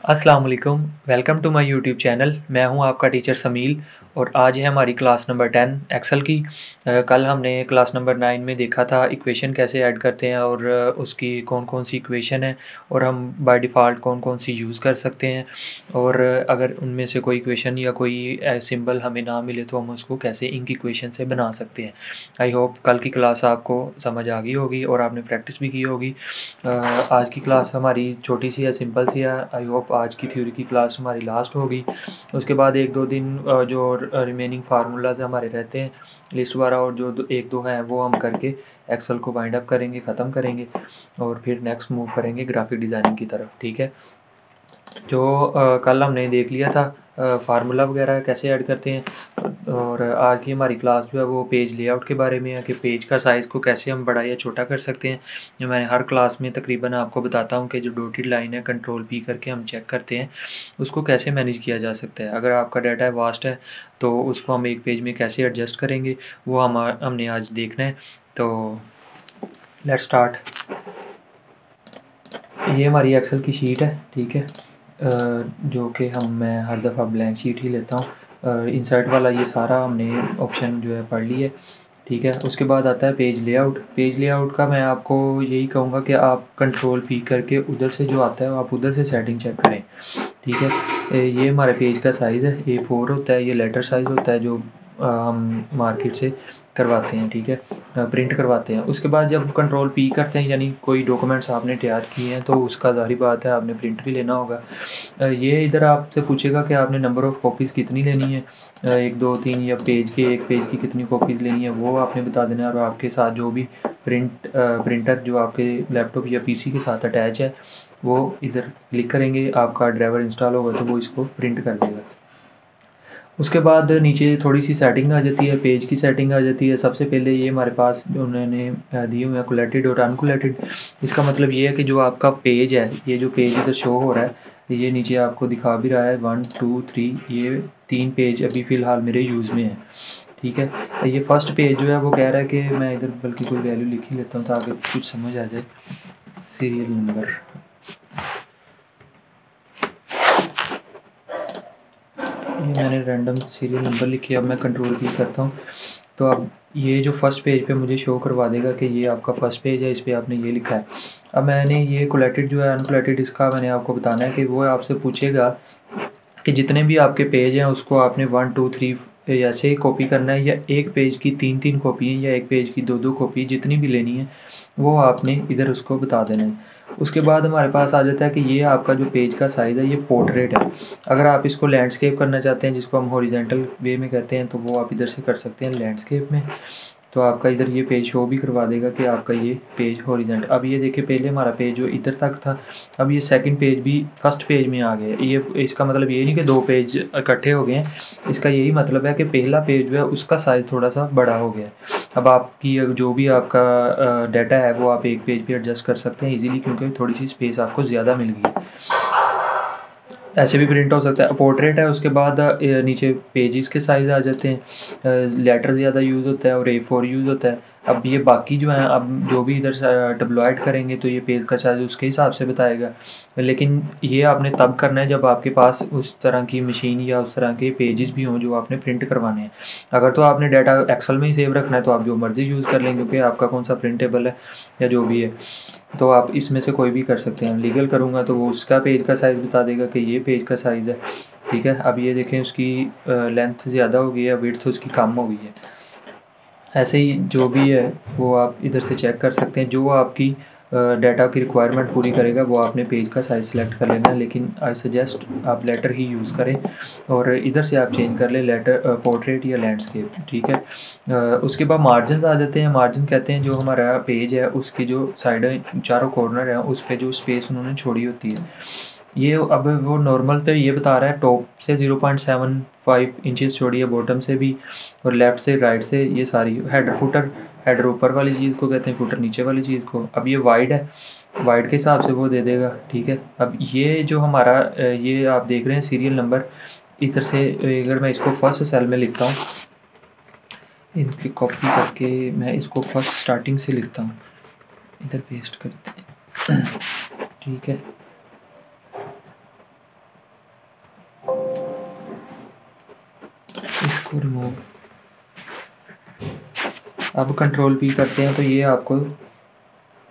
अस्सलाम वालेकुम। Welcome to my YouTube channel. मैं हूं आपका टीचर समील और आज है हमारी क्लास नंबर 10 एक्सेल की। कल हमने क्लास नंबर 9 में देखा था इक्वेशन कैसे ऐड करते हैं और उसकी कौन कौन सी इक्वेशन है और हम बाय डिफ़ॉल्ट कौन कौन सी यूज़ कर सकते हैं, और अगर उनमें से कोई इक्वेशन या कोई सिंबल हमें ना मिले तो हम उसको कैसे इंक इक्वेशन से बना सकते हैं। आई होप कल की क्लास आपको समझ आ गई होगी और आपने प्रैक्टिस भी की होगी। आज की क्लास हमारी छोटी सी है, सिंपल सी है। आई होप आज की थ्योरी की क्लास हमारी लास्ट होगी। उसके बाद एक दो दिन जो रिमेनिंग फार्मूलाज हमारे रहते हैं लिस्ट वाला, और जो एक दो हैं वो हम करके एक्सेल को वाइंड अप करेंगे, ख़त्म करेंगे और फिर नेक्स्ट मूव करेंगे ग्राफिक डिज़ाइनिंग की तरफ। ठीक है, जो कल हमने देख लिया था फार्मूला वगैरह कैसे ऐड करते हैं, और आज की हमारी क्लास जो है वो पेज लेआउट के बारे में है कि पेज का साइज़ को कैसे हम बड़ा या छोटा कर सकते हैं। जो मैंने हर क्लास में तकरीबन आपको बताता हूँ कि जो डॉटेड लाइन है कंट्रोल पी करके हम चेक करते हैं उसको कैसे मैनेज किया जा सकता है। अगर आपका डाटा है वास्ट है तो उसको हम एक पेज में कैसे एडजस्ट करेंगे वो हमने आज देखना है। तो लेट्स स्टार्ट। ये हमारी एक्सेल की शीट है, ठीक है, जो कि मैं हर दफ़ा ब्लैंक शीट ही लेता हूँ। इंसर्ट वाला ये सारा हमने ऑप्शन जो है पढ़ लिया, ठीक है। उसके बाद आता है पेज लेआउट। पेज लेआउट का मैं आपको यही कहूँगा कि आप कंट्रोल पी करके उधर से जो आता है आप उधर से सेटिंग चेक करें, ठीक है। ये हमारे पेज का साइज़ है, A4 होता है, ये लेटर साइज़ होता है जो हम मार्केट से करवाते हैं, ठीक है, प्रिंट करवाते हैं। उसके बाद जब कंट्रोल पी करते हैं यानी कोई डॉक्यूमेंट्स आपने तैयार किए हैं तो उसका ज़ाहिर बात है आपने प्रिंट भी लेना होगा। ये इधर आपसे पूछेगा कि आपने नंबर ऑफ़ कॉपीज़ कितनी लेनी है, 1 2 3 या एक पेज की कितनी कॉपीज़ लेनी है वो आपने बता देना है। और आपके साथ जो भी प्रिंटर जो आपके लैपटॉप या पीसी के साथ अटैच है वो इधर क्लिक करेंगे, आपका ड्राइवर इंस्टॉल होगा तो वो इसको प्रिंट कर देगा। उसके बाद नीचे थोड़ी सी सेटिंग आ जाती है, पेज की सेटिंग आ जाती है। सबसे पहले ये हमारे पास जो उन्होंने दिए हुए हैं कोलेटेड और अनकोलेटेड। इसका मतलब ये है कि जो आपका पेज है, ये जो पेज इधर शो हो रहा है ये नीचे आपको दिखा भी रहा है 1 2 3, ये 3 पेज अभी फ़िलहाल मेरे यूज़ में है, ठीक है। ये फर्स्ट पेज जो है वो कह रहा है कि मैं इधर बल्कि कोई वैल्यू लिख ही लेता हूँ ताकि कुछ समझ आ जाए। सीरियल नंबर, ये मैंने रैंडम सीरियल नंबर लिखी। अब मैं कंट्रोल क्लिक करता हूँ तो अब ये जो फर्स्ट पेज पे मुझे शो करवा देगा कि ये आपका फर्स्ट पेज है, इस पर आपने ये लिखा है। अब मैंने ये कोलेटेड जो है अनकोलेटेड, इसका मैंने आपको बताना है कि वो आपसे पूछेगा कि जितने भी आपके पेज हैं उसको आपने 1 2 3 ऐसे ही कॉपी करना है, या एक पेज की 3 कॉपी या एक पेज की 2 कॉपी जितनी भी लेनी है वो आपने इधर उसको बता देना है। उसके बाद हमारे पास आ जाता है कि ये आपका जो पेज का साइज़ है ये पोर्ट्रेट है। अगर आप इसको लैंडस्केप करना चाहते हैं जिसको हम हॉरिजेंटल वे में कहते हैं तो वो आप इधर से कर सकते हैं लैंडस्केप में। तो आपका इधर ये पेज शो भी करवा देगा कि आपका ये पेज हॉरिजेंटल। अब ये देखिए पहले हमारा पेज जो इधर तक था, अब ये सेकंड पेज भी फर्स्ट पेज में आ गया। ये इसका मतलब ये नहीं कि 2 पेज इकट्ठे हो गए हैं, इसका यही मतलब है कि पहला पेज जो है उसका साइज़ थोड़ा सा बड़ा हो गया है। अब आपकी जो भी आपका डाटा है वो आप एक पेज पे एडजस्ट कर सकते हैं इजीली, क्योंकि थोड़ी सी स्पेस आपको ज़्यादा मिल गई। ऐसे भी प्रिंट हो सकता है। पोर्ट्रेट है, उसके बाद नीचे पेजेस के साइज़ आ जाते हैं, लेटर ज़्यादा यूज़ होता है और A4 यूज़ होता है। अब ये बाकी जो हैं, अब जो भी इधर डब्लॉइड करेंगे तो ये पेज का साइज़ उसके हिसाब से बताएगा। लेकिन ये आपने तब करना है जब आपके पास उस तरह की मशीन या उस तरह के पेजेस भी हों जो आपने प्रिंट करवाने हैं। अगर तो आपने डाटा एक्सेल में ही सेव रखना है तो आप जो मर्ज़ी यूज़ कर लें, क्योंकि आपका कौन सा प्रिंटेबल है या जो भी है तो आप इसमें से कोई भी कर सकते हैं। लीगल करूँगा तो वो उसका पेज का साइज़ बता देगा कि ये पेज का साइज़ है, ठीक है। अब ये देखें उसकी लेंथ ज़्यादा हो गई है, विड्थ उसकी कम हो गई है। ऐसे ही जो भी है वो आप इधर से चेक कर सकते हैं। जो आपकी डाटा की रिक्वायरमेंट पूरी करेगा वो आपने पेज का साइज़ सेलेक्ट कर लेना है, लेकिन आई सजेस्ट आप लेटर ही यूज़ करें और इधर से आप चेंज कर लें लेटर पोर्ट्रेट या लैंडस्केप, ठीक है। उसके बाद मार्जिन आ जाते हैं। मार्जिन कहते हैं जो हमारा पेज है उसकी जो साइड चारों कॉर्नर हैं उस पर जो स्पेस उन्होंने छोड़ी होती है। ये अब वो नॉर्मल पे ये बता रहा है टॉप से 0.75 इंचज़ छोड़ी है, बॉटम से भी, और लेफ़्ट से राइट से ये सारी। हेडर फुटर, हेडर ऊपर वाली चीज़ को कहते हैं, फुटर नीचे वाली चीज़ को। अब ये वाइड है, वाइड के हिसाब से वो दे देगा, ठीक है। अब ये जो हमारा ये आप देख रहे हैं सीरियल नंबर, इधर से अगर मैं इसको फर्स्ट सेल में लिखता हूँ, इनकी कॉपी करके मैं इसको फर्स्ट स्टार्टिंग से लिखता हूँ, इधर पेस्ट करते हैं, ठीक है। इसको रिमूव, अब कंट्रोल पी करते हैं तो ये आपको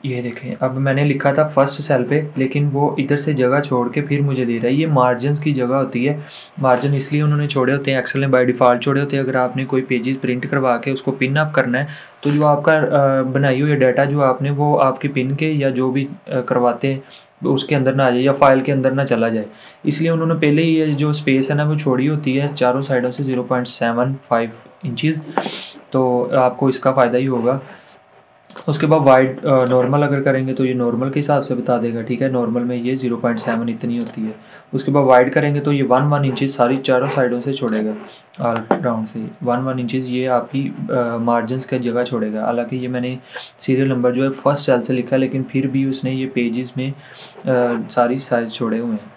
ये देखें, अब मैंने लिखा था फर्स्ट सेल पे, लेकिन वो इधर से जगह छोड़ के फिर मुझे दे रहा है। ये मार्जिन्स की जगह होती है, मार्जिन इसलिए उन्होंने छोड़े होते हैं, एक्सेल ने बाय डिफ़ॉल्ट छोड़े होते हैं। अगर आपने कोई पेजेस प्रिंट करवा के उसको पिन अप करना है तो जो आपका बनाई हुई डाटा जो आपने वो आपके पिन के या जो भी करवाते हैं उसके अंदर ना आ जाए या फाइल के अंदर ना चला जाए, इसलिए उन्होंने पहले ही ये जो स्पेस है ना वो छोड़ी होती है चारों साइडों से 0.75 इंचज़, तो आपको इसका फ़ायदा ही होगा। उसके बाद वाइड नॉर्मल अगर करेंगे तो ये नॉर्मल के हिसाब से बता देगा, ठीक है। नॉर्मल में ये 0.7 इतनी होती है। उसके बाद वाइड करेंगे तो ये 1 इंचज़ सारी चारों साइडों से छोड़ेगा, ऑल राउंड से 1 इंचज़ ये आपकी मार्जिन्स का जगह छोड़ेगा। हालांकि ये मैंने सीरियल नंबर जो है फर्स्ट सेल से लिखा है, लेकिन फिर भी उसने ये पेजेस में सारी साइज़ छोड़े हुए हैं।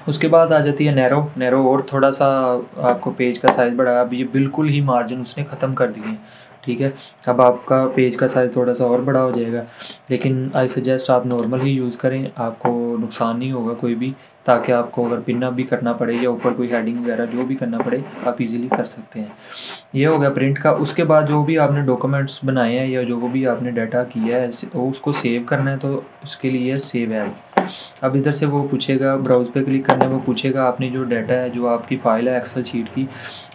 उसके बाद आ जाती है नैरो और थोड़ा सा आपको पेज का साइज़ बढ़ाया। अब ये बिल्कुल ही मार्जिन उसने ख़त्म कर दिए हैं, ठीक है। अब आपका पेज का साइज़ थोड़ा सा और बड़ा हो जाएगा, लेकिन आई सजेस्ट आप नॉर्मल ही यूज़ करें, आपको नुकसान नहीं होगा कोई भी, ताकि आपको अगर पिन अप भी करना पड़े या ऊपर कोई हेडिंग वगैरह जो भी करना पड़े आप इजीली कर सकते हैं। ये हो गया प्रिंट का। उसके बाद जो भी आपने डॉक्यूमेंट्स बनाए हैं या जो भी आपने डाटा किया है उसको सेव करना है, तो उसके लिए सेव एज़। अब इधर से वो पूछेगा, ब्राउज़ पे क्लिक करना है, वो पूछेगा आपने जो डाटा है जो आपकी फ़ाइल है एक्सेल शीट की,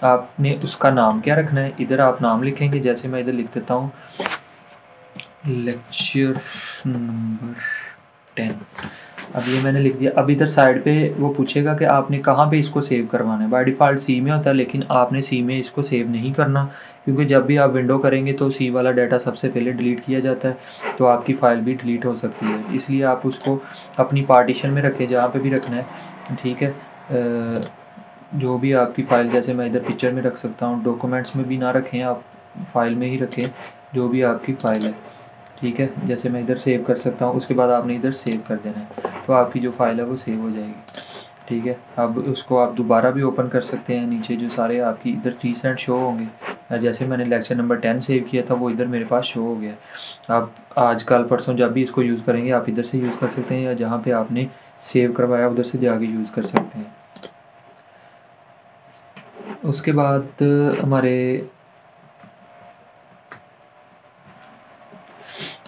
आपने उसका नाम क्या रखना है। इधर आप नाम लिखेंगे, जैसे मैं इधर लिख देता हूँ लेक्चर नंबर 10। अब ये मैंने लिख दिया। अब इधर साइड पे वो पूछेगा कि आपने कहाँ पे इसको सेव करवाना है। बाय डिफ़ॉल्ट सी में होता है, लेकिन आपने सी में इसको सेव नहीं करना, क्योंकि जब भी आप विंडो करेंगे तो सी वाला डाटा सबसे पहले डिलीट किया जाता है, तो आपकी फ़ाइल भी डिलीट हो सकती है। इसलिए आप उसको अपनी पार्टीशन में रखें जहाँ पे भी रखना है, ठीक है। जो भी आपकी फ़ाइल, जैसे मैं इधर पिक्चर में रख सकता हूँ, डॉक्यूमेंट्स में भी ना रखें, आप फाइल में ही रखें जो भी आपकी फ़ाइल है, ठीक है। जैसे मैं इधर सेव कर सकता हूँ, उसके बाद आपने इधर सेव कर देना है, तो आपकी जो फ़ाइल है वो सेव हो जाएगी, ठीक है। अब उसको आप दोबारा भी ओपन कर सकते हैं। नीचे जो सारे आपकी इधर रीसेंट शो होंगे, जैसे मैंने लेक्चर नंबर 10 सेव किया था वो इधर मेरे पास शो हो गया। आप आज कल परसों जब भी इसको यूज़ करेंगे आप इधर से यूज़ कर सकते हैं, या जहाँ पर आपने सेव करवाया उधर से जाके यूज़ कर सकते हैं।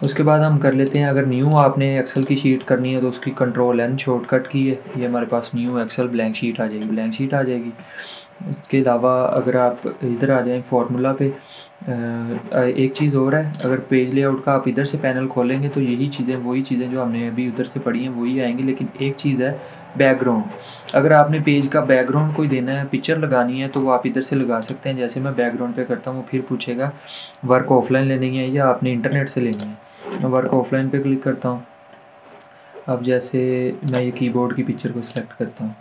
उसके बाद हम कर लेते हैं, अगर न्यू आपने एक्सेल की शीट करनी है तो उसकी कंट्रोल एन शॉर्टकट की है, ये हमारे पास न्यू एक्सेल ब्लैंक शीट आ जाएगी। इसके अलावा अगर आप इधर आ जाएं फार्मूला पे, एक चीज़ और है, अगर पेज लेआउट का आप इधर से पैनल खोलेंगे तो यही चीज़ें वही चीज़ें जो हमने अभी उधर से पढ़ी हैं वही आएंगी, लेकिन एक चीज़ है बैकग्राउंड। अगर आपने पेज का बैकग्राउंड कोई देना है, पिक्चर लगानी है, तो वो आप इधर से लगा सकते हैं। जैसे मैं बैकग्राउंड पे करता हूँ, फिर पूछेगा वर्क ऑफलाइन लेनी है या आपने इंटरनेट से लेनी है। मैं वर्क ऑफलाइन पे क्लिक करता हूँ। अब जैसे मैं ये कीबोर्ड की पिक्चर को सिलेक्ट करता हूँ,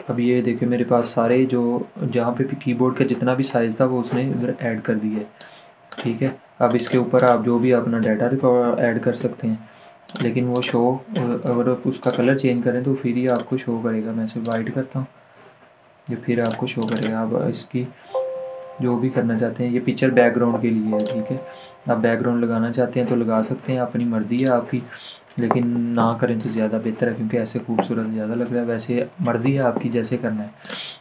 अब ये देखिए मेरे पास सारे जो जहाँ पे भी कीबोर्ड का जितना भी साइज़ था वो उसने इधर ऐड कर दिया है, ठीक है। अब इसके ऊपर आप जो भी अपना डाटा रिकॉर्ड ऐड कर सकते हैं, लेकिन वो शो, अगर आप उसका कलर चेंज करें तो फिर ही आपको शो करेगा। मैं इसे वाइट करता हूँ, ये फिर आपको शो करेगा। आप इसकी जो भी करना चाहते हैं, ये पिक्चर बैकग्राउंड के लिए है, ठीक है। आप बैकग्राउंड लगाना चाहते हैं तो लगा सकते हैं, अपनी मर्ज़ी है आपकी, लेकिन ना करें तो ज़्यादा बेहतर है, क्योंकि ऐसे खूबसूरत ज़्यादा लग रहा है। वैसे मर्ज़ी है आपकी जैसे करना है।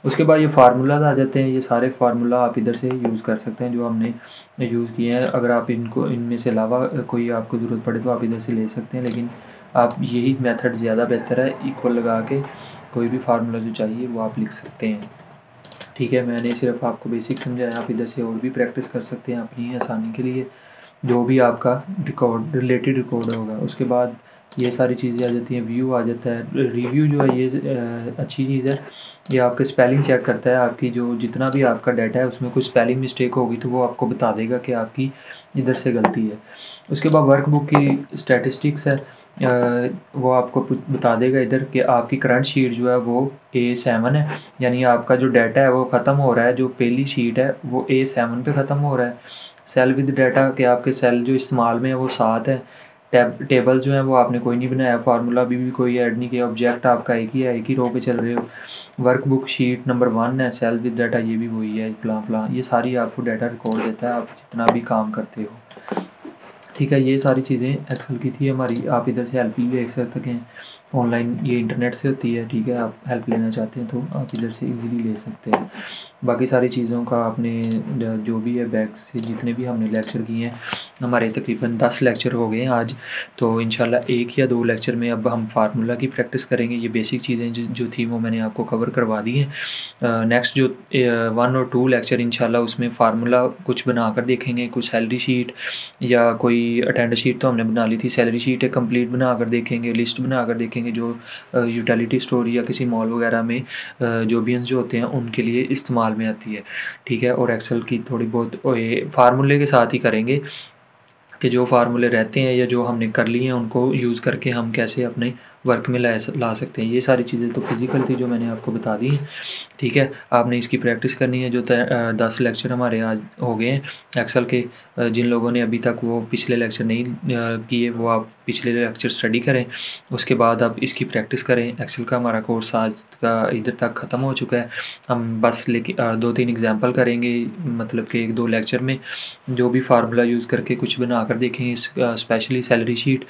उसके बाद ये फार्मूलाज आ जाते हैं, ये सारे फार्मूला आप इधर से यूज़ कर सकते हैं जो हमने यूज़ किए हैं। अगर आप इनमें से अलावा कोई आपको ज़रूरत पड़े तो आप इधर से ले सकते हैं, लेकिन आप यही मेथड ज़्यादा बेहतर है। इक्वल लगा के कोई भी फार्मूला जो चाहिए वो आप लिख सकते हैं, ठीक है। मैंने सिर्फ आपको बेसिक समझाया, आप इधर से और भी प्रैक्टिस कर सकते हैं अपनी आसानी के लिए, जो भी आपका रिलेटेड रिकॉर्ड होगा। उसके बाद ये सारी चीज़ें आ जाती हैं, व्यू आ जाता है। रिव्यू जो है ये अच्छी चीज़ है, ये आपके स्पेलिंग चेक करता है, आपकी जो जितना भी आपका डाटा है उसमें कोई स्पेलिंग मिस्टेक होगी तो वो आपको बता देगा कि आपकी इधर से गलती है। उसके बाद वर्कबुक की स्टैटिस्टिक्स है, वो आपको बता देगा इधर कि आपकी करंट शीट जो है वो A7 है, यानी आपका जो डाटा है वो ख़त्म हो रहा है, जो पहली शीट है वो A7 पे ख़त्म हो रहा है। सेल विद डाटा के आपके सेल जो इस्तेमाल में है वो 7 है। टेबल जो है वो आपने कोई नहीं बनाया, फार्मूला भी कोई ऐड नहीं किया, ऑब्जेक्ट आपका एक ही है, एक ही रो पे चल रहे हो। वर्कबुक शीट नंबर 1 है, सेल विद डाटा ये भी वही है, फलां ये सारी आपको डाटा रिकॉर्ड देता है आप जितना भी काम करते हो, ठीक है। ये सारी चीज़ें एक्सेल की थी हमारी, आप इधर से हेल्प भी देख सकते हैं। ऑनलाइन ये इंटरनेट से होती है, ठीक है। आप हेल्प लेना चाहते हैं तो आप इधर से इजीली ले सकते हैं। बाकी सारी चीज़ों का आपने जो भी है बैक से जितने भी हमने लेक्चर किए हैं, हमारे तकरीबन 10 लेक्चर हो गए हैं आज। तो इंशाल्लाह 1 या 2 लेक्चर में अब हम फार्मूला की प्रैक्टिस करेंगे। ये बेसिक चीज़ें जो थी वो मैंने आपको कवर करवा दी हैं। नेक्स्ट जो 1 और 2 लेक्चर इंशाल्लाह उसमें फार्मूला कुछ बनाकर देखेंगे, कुछ सैलरी शीट या कोई अटेंडेंस शीट तो हमने बना ली थी, सैलरी शीट एक कंप्लीट बनाकर देखेंगे, लिस्ट बनाकर देखेंगे जो यूटिलिटी स्टोर या किसी मॉल वगैरह में जो बियंस जो होते हैं उनके लिए इस्तेमाल में आती है, ठीक है। और एक्सेल की थोड़ी बहुत फार्मूले के साथ ही करेंगे कि जो फार्मूले रहते हैं या जो हमने कर लिए हैं उनको यूज़ करके हम कैसे अपने वर्क में ला सकते हैं। ये सारी चीज़ें तो फिज़िकल थी जो मैंने आपको बता दी हैं, ठीक है। आपने इसकी प्रैक्टिस करनी है। जो 10 लेक्चर हमारे आज हो गए हैं एक्सेल के, जिन लोगों ने अभी तक वो पिछले लेक्चर नहीं किए वो आप पिछले लेक्चर स्टडी करें, उसके बाद आप इसकी प्रैक्टिस करें। एक्सेल का हमारा कोर्स आज का इधर तक ख़त्म हो चुका है। हम बस लेकिन 2-3 एग्जांपल करेंगे, मतलब कि 1-2 लेक्चर में जो भी फार्मूला यूज़ करके कुछ बना कर देखेंगे, स्पेशली सैलरी शीट,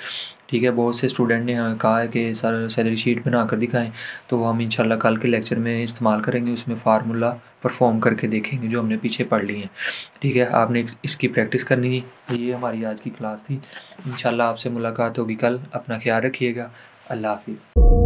ठीक है। बहुत से स्टूडेंट ने हमें कहा है कि सर सैलरी शीट बना कर दिखाएं, तो वो हम इंशाल्लाह कल के लेक्चर में इस्तेमाल करेंगे। उसमें फार्मूला परफॉर्म करके देखेंगे जो हमने पीछे पढ़ लिए हैं, ठीक है। आपने इसकी प्रैक्टिस करनी है। ये हमारी आज की क्लास थी। इंशाल्लाह आपसे मुलाकात होगी कल। अपना ख्याल रखिएगा। अल्लाह हाफिज़।